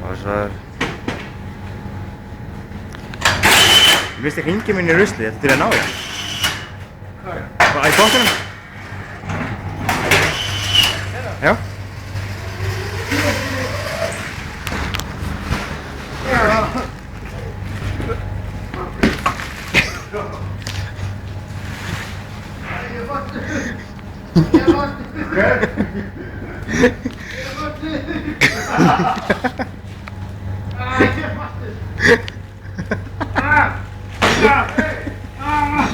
Og svo er... Ég misti hringinn minn í ruslið, þetta til að ná þér. Hvað? Hvað, í bóttunum? Já. Ah!